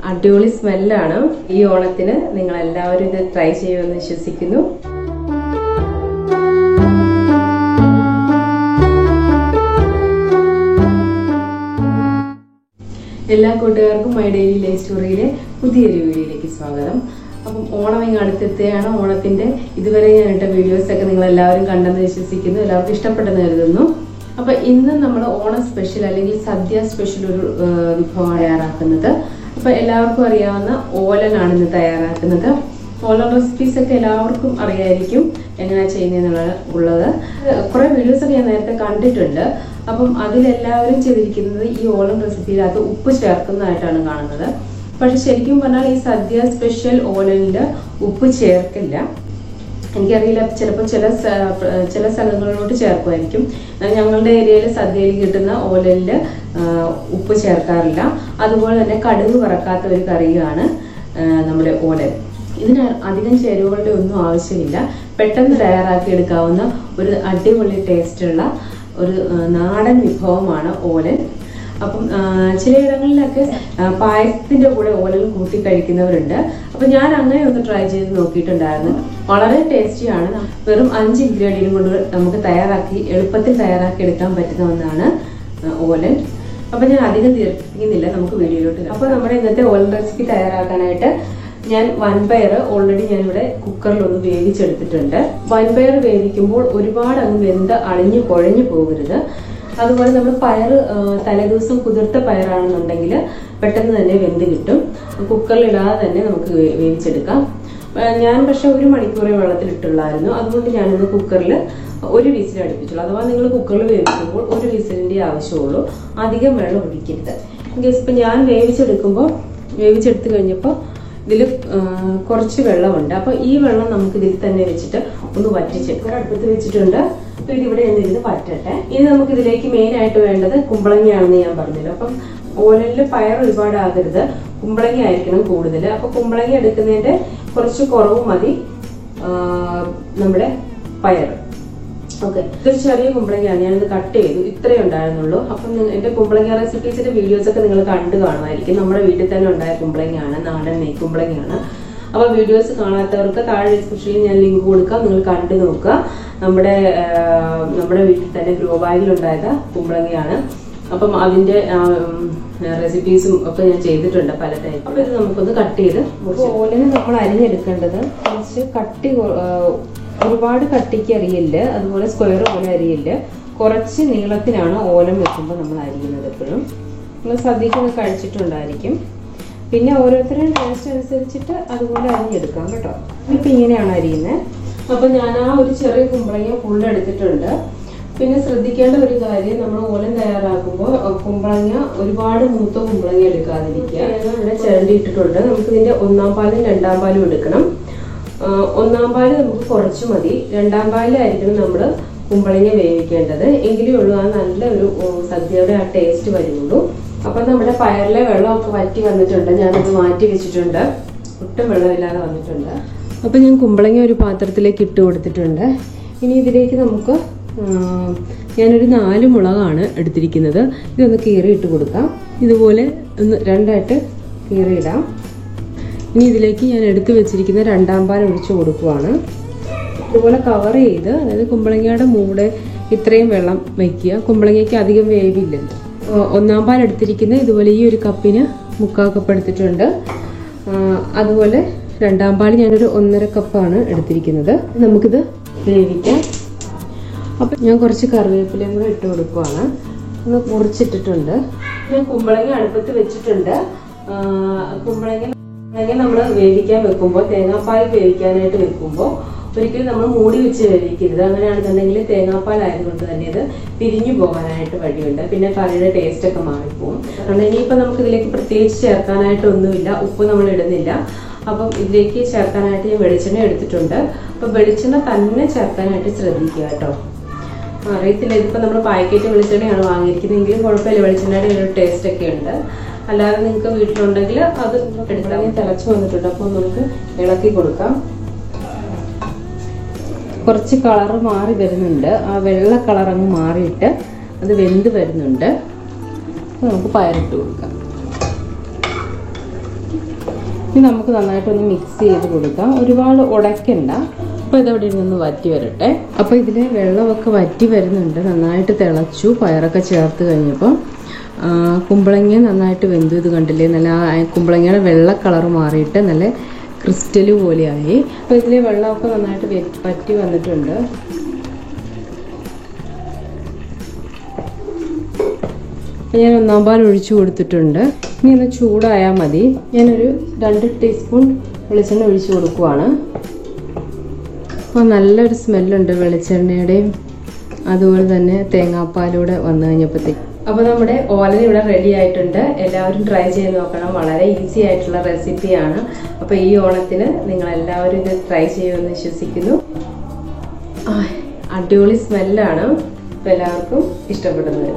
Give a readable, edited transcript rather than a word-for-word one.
അടിപൊളി സ്മെല്ലാണ്. ഈ ഓണത്തിന് നിങ്ങൾ എല്ലാവരും ഇത് ട്രൈ ചെയ്യുമെന്ന് വിശ്വസിക്കുന്നു. എല്ലാ കൂട്ടുകാർക്കും മൈ ഡെയിലി ലൈഫ് സ്റ്റോറിയിലെ പുതിയൊരു വീഡിയോയിലേക്ക് സ്വാഗതം. അപ്പം ഓണം ഇങ്ങ് അടുത്തെത്തുകയാണ്. ഓണത്തിന്റെ ഇതുവരെ ഞാൻ ഇട്ട വീഡിയോസ് ഒക്കെ നിങ്ങൾ എല്ലാവരും കണ്ടെന്ന് വിശ്വസിക്കുന്നു. എല്ലാവർക്കും ഇഷ്ടപ്പെട്ടെന്ന് കരുതുന്നു. അപ്പൊ ഇന്ന് നമ്മൾ ഓണം സ്പെഷ്യൽ അല്ലെങ്കിൽ സദ്യ സ്പെഷ്യൽ ഒരു വിഭവമാണ് തയ്യാറാക്കുന്നത്. അപ്പൊ എല്ലാവർക്കും അറിയാവുന്ന ഓലനാണ് ഇന്ന് തയ്യാറാക്കുന്നത്. ഓലൻ റെസിപ്പീസ് ഒക്കെ എല്ലാവർക്കും അറിയായിരിക്കും എങ്ങനെയാ ചെയ്യുന്നതെന്നുള്ളത്. കുറെ വീഡിയോസ് ഒക്കെ ഞാൻ നേരത്തെ കണ്ടിട്ടുണ്ട്. അപ്പം അതിലെല്ലാവരും ചെയ്തിരിക്കുന്നത് ഈ ഓലൻ റെസിപ്പിയിലകത്ത് ഉപ്പ് ചേർക്കുന്നതായിട്ടാണ് കാണുന്നത്. പക്ഷെ ശരിക്കും പറഞ്ഞാൽ ഈ സദ്യ സ്പെഷ്യൽ ഓലനിൽ ഉപ്പ് ചേർക്കില്ല. എനിക്കറിയില്ല, ചിലപ്പോൾ ചില സ്ഥലങ്ങളിലോട്ട് ചേർക്കുമായിരിക്കും. ഞങ്ങളുടെ ഏരിയയിൽ സദ്യയിൽ കിട്ടുന്ന ഓലനിൽ ഉപ്പ് ചേർക്കാറില്ല. അതുപോലെ തന്നെ കടുക് വറക്കാത്ത ഒരു കറിയാണ് നമ്മുടെ ഓലൻ. ഇതിന് അധികം ചേരുവകളുടെ ഒന്നും ആവശ്യമില്ല. പെട്ടെന്ന് തയ്യാറാക്കി എടുക്കാവുന്ന ഒരു അടിപൊളി ടേസ്റ്റുള്ള ഒരു നാടൻ വിഭവമാണ് ഓലൻ. അപ്പം ചിലയിടങ്ങളിലൊക്കെ പായസത്തിന്റെ കൂടെ ഓലൻ കൂട്ടി കഴിക്കുന്നവരുണ്ട്. അപ്പം ഞാൻ അങ്ങനെ ഒന്ന് ട്രൈ ചെയ്ത് നോക്കിയിട്ടുണ്ടായിരുന്നു. വളരെ ടേസ്റ്റിയാണ്. വെറും 5 ഇൻഗ്രീഡിയൻറ്റ് കൊണ്ട് നമുക്ക് എളുപ്പത്തിൽ തയ്യാറാക്കി എടുക്കാൻ പറ്റുന്ന ഒന്നാണ് ഓലൻ. അപ്പം ഞാൻ അധികം ദീർഘിക്കുന്നില്ല, നമുക്ക് വീഡിയോയിലോട്ട്. അപ്പോൾ നമ്മുടെ ഇന്നത്തെ ഓലൻ റെസിപ്പി തയ്യാറാക്കാനായിട്ട് ഞാൻ വൻപയർ ഓൾറെഡി ഞാനിവിടെ കുക്കറിലൊന്ന് വേവിച്ചെടുത്തിട്ടുണ്ട്. വൻപയർ വേവിക്കുമ്പോൾ ഒരുപാട് അങ്ങ് വെന്ത് അളിഞ്ഞു കുഴഞ്ഞു പോകരുത്. അതുപോലെ നമ്മൾ പയർ തലേദിവസം കുതിർത്ത പയറാണെന്നുണ്ടെങ്കിൽ പെട്ടെന്ന് തന്നെ വെന്ത് കിട്ടും. കുക്കറിലിടാതെ തന്നെ നമുക്ക് വേവിച്ചെടുക്കാം. ഞാൻ പക്ഷെ 1 മണിക്കൂറേ വെള്ളത്തിലിട്ടുള്ളായിരുന്നു. അതുകൊണ്ട് ഞാനിന്ന് കുക്കറിൽ 1 വിസിൽ അടുപ്പിച്ചുള്ളൂ. അഥവാ നിങ്ങൾ കുക്കറിൽ വേവിക്കുമ്പോൾ 1 വിസിലിൻ്റെ ആവശ്യമുള്ളൂ. അധികം വെള്ളം ഒഴിക്കരുത്. ഇപ്പം ഞാൻ വേവിച്ചെടുത്ത് കഴിഞ്ഞപ്പോൾ ഇതിൽ കുറച്ച് വെള്ളമുണ്ട്. അപ്പോൾ ഈ വെള്ളം നമുക്ക് ഇതിൽ തന്നെ വെച്ചിട്ട് ഒന്ന് വറ്റിച്ചെടുക്കാം. അടുപ്പത്ത് വെച്ചിട്ടുണ്ട്. അപ്പോൾ ഇതിവിടെ എന്നിരുന്ന് വറ്റട്ടെ. ഇനി നമുക്ക് ഇതിലേക്ക് മെയിനായിട്ട് വേണ്ടത് കുമ്പളങ്ങയാണെന്ന് ഞാൻ പറഞ്ഞല്ലോ. അപ്പം ഓലനിൽ പയർ ഒരുപാട് ആകരുത്, കുമ്പളങ്ങ ആയിരിക്കണം കൂടുതൽ. അപ്പോൾ കുമ്പളങ്ങ എടുക്കുന്നതിൻ്റെ കുറച്ച് കുറവ് മതി നമ്മുടെ പയർ. ഓക്കെ, ഇതൊരു ചെറിയ കുമ്പളങ്ങയാണ്. ഞാനിത് കട്ട് ചെയ്തു. ഇത്രയേ ഉണ്ടായിരുന്നുള്ളൂ. അപ്പം എൻ്റെ കുമ്പളങ്ങ റെസിപ്പീസിന്റെ വീഡിയോസൊക്കെ നിങ്ങൾ കണ്ടു കാണുമായിരിക്കും. നമ്മുടെ വീട്ടിൽ തന്നെ ഉണ്ടായ കുമ്പളങ്ങയാണ്, നാടൻ നെയ് കുമ്പളങ്ങയാണ്. അപ്പോൾ വീഡിയോസ് കാണാത്തവർക്ക് താഴെ ഡിസ്ക്രിപ്ഷനിൽ ഞാൻ ലിങ്ക് കൊടുക്കാം, നിങ്ങൾ കണ്ടു നോക്കുക. നമ്മുടെ വീട്ടിൽ തന്നെ ഗ്രോ ബാഗിലുണ്ടായത് കുമ്പളങ്ങയാണ്. അപ്പം അതിന്റെ റെസിപ്പീസും ഒക്കെ ഞാൻ ചെയ്തിട്ടുണ്ട് പല ടൈപ്പ്. അപ്പോൾ ഇത് നമുക്കൊന്ന് കട്ട് ചെയ്ത് ഓലന് നമ്മൾ അരിഞ്ഞെടുക്കേണ്ടത് കുറച്ച് ഒരുപാട് കട്ടിക്ക് അരിയില്ല, അതുപോലെ സ്ക്വയർ പോലെ അരിയില്ല. കുറച്ച് നീളത്തിനാണ് ഓലം വെക്കുമ്പോൾ നമ്മൾ അരിയുന്നത്. എപ്പോഴും നിങ്ങൾ സദ്യക്കൊക്കെ കഴിച്ചിട്ടുണ്ടായിരിക്കും. പിന്നെ ഓരോരുത്തരും ടേസ്റ്റ് അനുസരിച്ചിട്ട് അതുപോലെ അരിഞ്ഞെടുക്കാം കേട്ടോ. ഇപ്പം ഇങ്ങനെയാണ് അരിയുന്നത്. അപ്പം ഞാൻ ആ ഒരു ചെറിയ കുമ്പളങ്ങ ഫുള്ളെടുത്തിട്ടുണ്ട്. പിന്നെ ശ്രദ്ധിക്കേണ്ട ഒരു കാര്യം, നമ്മൾ ഓലൻ തയ്യാറാക്കുമ്പോൾ കുമ്പളങ്ങ ഒരുപാട് മൂത്ത കുമ്പളങ്ങ എടുക്കാതിരിക്കുക. ഇവിടെ ചിരണ്ടി ഇട്ടിട്ടുണ്ട്. നമുക്കിതിൻ്റെ 1-ാം പാലും 2-ാം പാലും എടുക്കണം. 1-ാം പാല് നമുക്ക് കുറച്ച് മതി. 2-ാം പാലിലായിരിക്കണം നമ്മൾ കുമ്പളങ്ങ വേവിക്കേണ്ടത്. എങ്കിലേ ഉള്ളൂ ആ നല്ല ഒരു സദ്യയുടെ ആ ടേസ്റ്റ് വരുള്ളൂ. അപ്പം നമ്മുടെ പയറിലെ വെള്ളമൊക്കെ വറ്റി വന്നിട്ടുണ്ട്. ഞാനത് മാറ്റി വെച്ചിട്ടുണ്ട്. ഒട്ടും വെള്ളമില്ലാതെ വന്നിട്ടുണ്ട്. അപ്പം ഞാൻ കുമ്പളങ്ങ ഒരു പാത്രത്തിലേക്ക് ഇട്ട് കൊടുത്തിട്ടുണ്ട്. ഇനി ഇതിലേക്ക് നമുക്ക് ഞാനൊരു 4 മുളകാണ് എടുത്തിരിക്കുന്നത്. ഇതൊന്ന് കീറിയിട്ട് കൊടുക്കാം. ഇതുപോലെ ഒന്ന് 2ആയിട്ട് കീറിയിടാം. ഇനി ഇതിലേക്ക് ഞാൻ എടുത്തു വെച്ചിരിക്കുന്ന 2-ാം പാൽ ഒഴിച്ചു കൊടുക്കുവാണ്. ഇതുപോലെ കവർ ചെയ്ത്, അതായത് കുമ്പളങ്ങയുടെ മൂടെ ഇത്രയും വെള്ളം വയ്ക്കുക. കുമ്പളങ്ങയ്ക്ക് അധികം വേവില്ലല്ലോ. 1-ാം പാൽ എടുത്തിരിക്കുന്ന ഇതുപോലെ ഈ ഒരു കപ്പിന് 3/4 കപ്പ് എടുത്തിട്ടുണ്ട്. അതുപോലെ 2-ാം പാൽ ഞാനൊരു 1.5 കപ്പാണ് എടുത്തിരിക്കുന്നത്. നമുക്കിത് വേവിക്കാം. അപ്പം ഞാൻ കുറച്ച് കറിവേപ്പിലയും കൂടെ ഇട്ട് കൊടുക്കുവാണ്. ഒന്ന് മുറിച്ചിട്ടിട്ടുണ്ട്. ഞാൻ കുമ്പളങ്ങ അടുപ്പത്ത് വെച്ചിട്ടുണ്ട്. കുമ്പളങ്ങ നമ്മൾ വേവിക്കാൻ വെക്കുമ്പോൾ, തേങ്ങാപ്പാൽ വേവിക്കാനായിട്ട് വെക്കുമ്പോൾ ഒരിക്കലും നമ്മൾ മൂടി വെച്ച് വേവിക്കരുത്. അങ്ങനെയാണെന്നുണ്ടെങ്കിൽ തേങ്ങാപ്പാൽ ആയതുകൊണ്ട് തന്നെ ഇത് പിരിഞ്ഞു പോകാനായിട്ട് വഴിയുണ്ട്. പിന്നെ കറിയുടെ ടേസ്റ്റ് ഒക്കെ മാറിപ്പോകും. കാരണം ഇനിയിപ്പോൾ നമുക്ക് ഇതിലേക്ക് പ്രത്യേകിച്ച് ചേർക്കാനായിട്ടൊന്നുമില്ല. ഉപ്പ് നമ്മൾ ഇടുന്നില്ല. അപ്പം ഇതിലേക്ക് ചേർക്കാനായിട്ട് ഞാൻ വെളിച്ചെണ്ണ എടുത്തിട്ടുണ്ട്. അപ്പം വെളിച്ചെണ്ണ തന്നെ ചേർക്കാനായിട്ട് ശ്രദ്ധിക്കുക കേട്ടോ. അറിയത്തില്ല, ഇതിപ്പോൾ നമ്മൾ പാക്കറ്റ് വെളിച്ചെണ്ണയാണ് വാങ്ങിയിരിക്കുന്നതെങ്കിലും കുഴപ്പമില്ല, വെളിച്ചെണ്ണയുടെ ഒരു ടേസ്റ്റ് ഒക്കെ ഉണ്ട്. അല്ലാതെ നിങ്ങൾക്ക് വീട്ടിലുണ്ടെങ്കിൽ അത് എടുത്താൽ തിളച്ച് വന്നിട്ടുണ്ട്. അപ്പോൾ നമുക്ക് ഇളക്കി കൊടുക്കാം. കുറച്ച് കളർ മാറി വരുന്നുണ്ട്. ആ വെള്ള കളർ അങ്ങ് മാറിയിട്ട് അത് വെന്ത് വരുന്നുണ്ട്. നമുക്ക് പയറിട്ട് കൊടുക്കാം. ഇനി നമുക്ക് നന്നായിട്ടൊന്ന് മിക്സ് ചെയ്ത് കൊടുക്കാം. ഒരുപാട് ഉടയ്ക്കണ്ട. അപ്പോൾ ഇതവിടെ നിന്ന് വറ്റി വരട്ടെ. അപ്പോൾ ഇതിലെ വെള്ളമൊക്കെ വറ്റി വരുന്നുണ്ട്. നന്നായിട്ട് തിളച്ചു. പയറൊക്കെ ചേർത്ത് കഴിഞ്ഞപ്പോൾ കുമ്പളങ്ങ നന്നായിട്ട് വെന്തു. ഇത് കണ്ടില്ലേ, നല്ല കുമ്പളങ്ങയുടെ വെള്ള കളർ മാറിയിട്ട് നല്ല ക്രിസ്റ്റല് പോലെയായി. അപ്പോൾ ഇതിലെ വെള്ളമൊക്കെ നന്നായിട്ട് വറ്റി വന്നിട്ടുണ്ട്. ഞാൻ 1 പാൽ ഒഴിച്ചു കൊടുത്തിട്ടുണ്ട്. ഇനി ഒന്ന് ചൂടായാൽ മതി. ഞാനൊരു 2 ടീസ്പൂൺ വെളിച്ചെണ്ണ ഒഴിച്ചു കൊടുക്കുവാണ്. അപ്പോൾ നല്ലൊരു സ്മെല്ലുണ്ട് വെളിച്ചെണ്ണയുടെയും അതുപോലെ തന്നെ തേങ്ങാപ്പാലൂടെ വന്നു കഴിഞ്ഞപ്പോഴത്തേക്ക്. അപ്പോൾ നമ്മുടെ ഓലൻ ഇവിടെ റെഡി ആയിട്ടുണ്ട്. എല്ലാവരും ട്രൈ ചെയ്ത് നോക്കണം. വളരെ ഈസി ആയിട്ടുള്ള റെസിപ്പിയാണ്. അപ്പോൾ ഈ ഓണത്തിന് നിങ്ങളെല്ലാവരും ഇത് ട്രൈ ചെയ്യുമെന്ന് വിശ്വസിക്കുന്നു. അടിപൊളി സ്മെല്ലാണ്. അപ്പോൾ എല്ലാവർക്കും ഇഷ്ടപ്പെടുന്നു.